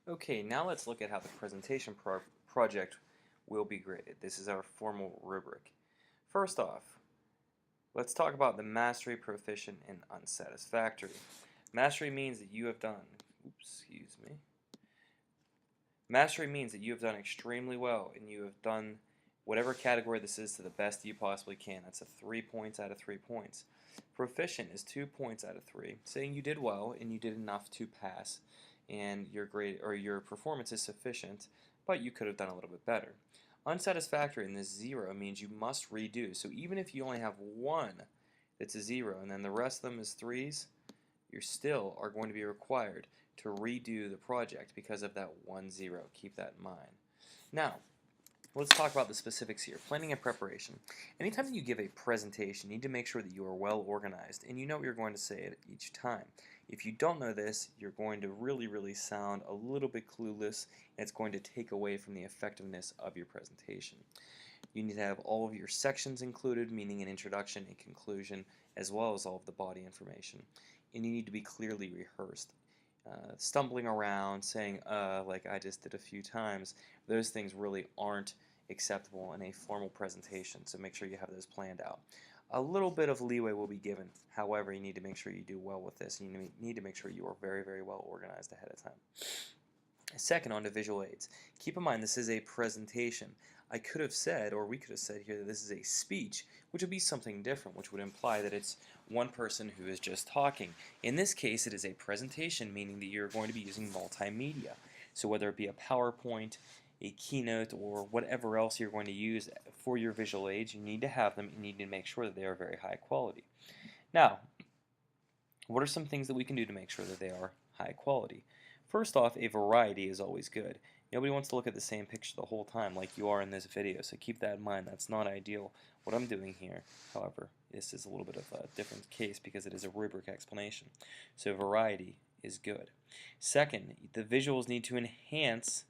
Okay, now let's look at how the presentation project will be graded. This is our formal rubric. First off, let's talk about the mastery, proficient, and unsatisfactory. Mastery means that you have done, Mastery means that you have done extremely well and you have done whatever category this is to the best you possibly can. That's a 3 points out of 3 points. Proficient is 2 points out of 3, saying you did well and you did enough to pass and your grade or your performance is sufficient, but you could have done a little bit better. Unsatisfactory in this 0 means you must redo. So even if you only have one that's a 0 and then the rest of them is 3s, you still are going to be required to redo the project because of that 1 0. Keep that in mind. Now, let's talk about the specifics here. Planning and preparation. Anytime you give a presentation, you need to make sure that you are well organized and you know what you're going to say at each time. If you don't know this, you're going to really sound a little bit clueless, and it's going to take away from the effectiveness of your presentation. You need to have all of your sections included, meaning an introduction, a conclusion, as well as all of the body information. And you need to be clearly rehearsed. Stumbling around, saying like I just did a few times, those things really aren't acceptable in a formal presentation, so make sure you have those planned out. A little bit of leeway will be given, however you need to make sure you do well with this. You need to make sure you are very well organized ahead of time. Second, on to visual aids. Keep in mind this is a presentation. I could have said, or we could have said here, that this is a speech, which would be something different, which would imply that it's one person who is just talking. In this case, it is a presentation, meaning that you're going to be using multimedia. So whether it be a PowerPoint, a keynote, or whatever else you're going to use for your visual aids, you need to have them. You need to make sure that they are very high quality. Now, what are some things that we can do to make sure that they are high quality? First off, a variety is always good. Nobody wants to look at the same picture the whole time like you are in this video, so keep that in mind. That's not ideal. What I'm doing here, however, this is a little bit of a different case because it is a rubric explanation. So variety is good. Second, the visuals need to enhance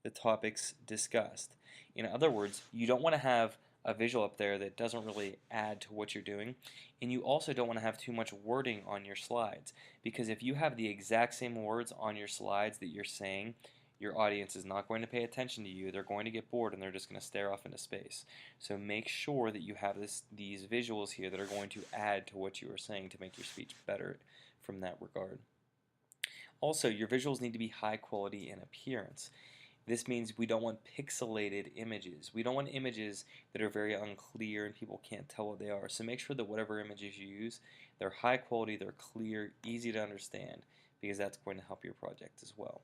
the topics discussed. In other words, you don't want to have a visual up there that doesn't really add to what you're doing, and you also don't want to have too much wording on your slides, because if you have the exact same words on your slides that you're saying, your audience is not going to pay attention to you. They're going to get bored and they're just going to stare off into space. So make sure that you have these visuals here that are going to add to what you are saying to make your speech better from that regard. Also, your visuals need to be high quality in appearance. This means we don't want pixelated images. We don't want images that are very unclear and people can't tell what they are. So make sure that whatever images you use, they're high quality, they're clear, easy to understand, because that's going to help your project as well.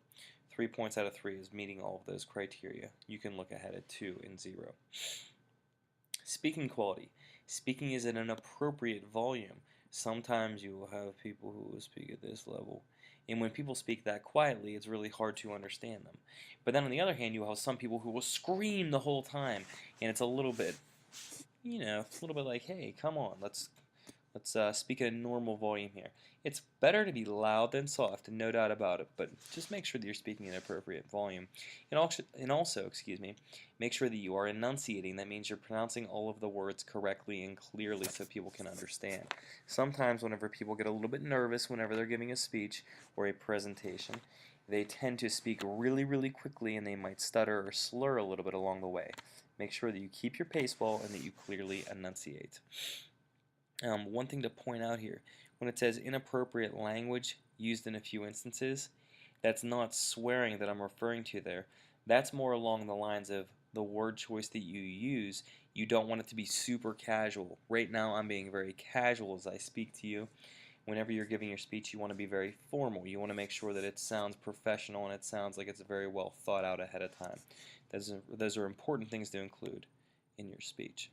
3 points out of 3 is meeting all of those criteria. You can look ahead at 2 and 0. Speaking quality. Speaking is at an appropriate volume. Sometimes you will have people who will speak at this level, and when people speak that quietly, it's really hard to understand them. But then on the other hand, you will have some people who will scream the whole time, and it's a little bit, a little bit like, hey, come on, let's speak at a normal volume here. It's better to be loud than soft, no doubt about it, but just make sure that you're speaking in appropriate volume. And also, make sure that you are enunciating. That means you're pronouncing all of the words correctly and clearly so people can understand. Sometimes whenever people get a little bit nervous whenever they're giving a speech or a presentation, they tend to speak really quickly and they might stutter or slur a little bit along the way. Make sure that you keep your pace well and that you clearly enunciate. One thing to point out here, when it says inappropriate language used in a few instances, that's not swearing that I'm referring to there. That's more along the lines of the word choice that you use. You don't want it to be super casual. Right now I'm being very casual as I speak to you. Whenever you're giving your speech, you want to be very formal. You want to make sure that it sounds professional and it sounds like it's very well thought out ahead of time. Those are important things to include in your speech.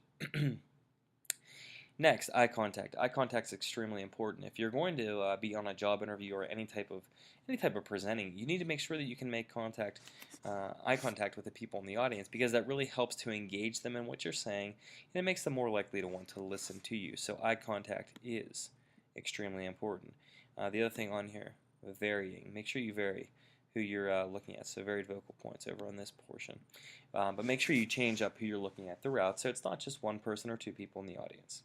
Next, eye contact. Eye contact is extremely important. If you're going to be on a job interview or any type of presenting, you need to make sure that you can make eye contact with the people in the audience, because that really helps to engage them in what you're saying, and it makes them more likely to want to listen to you. So eye contact is extremely important. The other thing on here, varying. Make sure you vary who you're looking at. So varied vocal points over on this portion. But make sure you change up who you're looking at throughout, so it's not just one person or two people in the audience.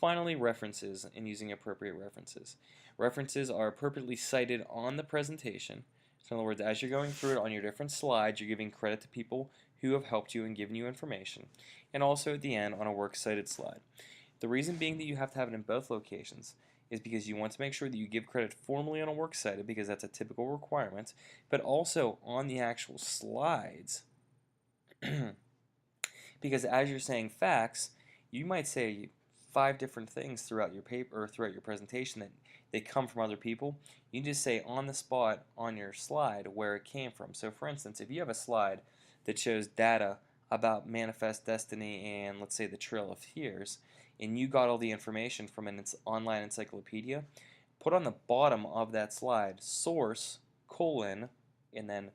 Finally, references and using appropriate references. References are appropriately cited on the presentation, So in other words, as you're going through it on your different slides, you're giving credit to people who have helped you and given you information. And also at the end on a works cited slide. The reason being that you have to have it in both locations is because you want to make sure that you give credit formally on a works cited, because that's a typical requirement, but also on the actual slides. Because as you're saying facts, you might say 5 different things throughout your paper or throughout your presentation that they come from other people. You just say on the spot on your slide where it came from. So for instance, if you have a slide that shows data about manifest destiny and let's say the Trail of Tears, and you got all the information from an online encyclopedia, put on the bottom of that slide source colon and then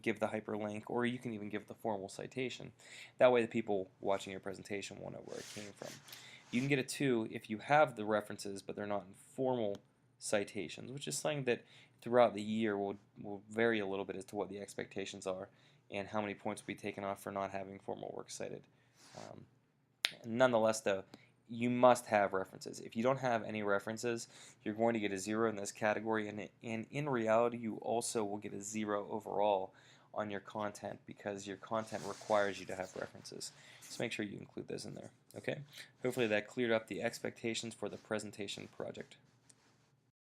give the hyperlink, or you can even give the formal citation. That way the people watching your presentation will know where it came from. You can get a 2 if you have the references but they're not in formal citations, which is something that throughout the year will vary a little bit as to what the expectations are and how many points will be taken off for not having formal works cited. Nonetheless though, you must have references. If you don't have any references, you're going to get a 0 in this category, and in reality you also will get a 0 overall on your content because your content requires you to have references. So make sure you include those in there. Okay? Hopefully that cleared up the expectations for the presentation project.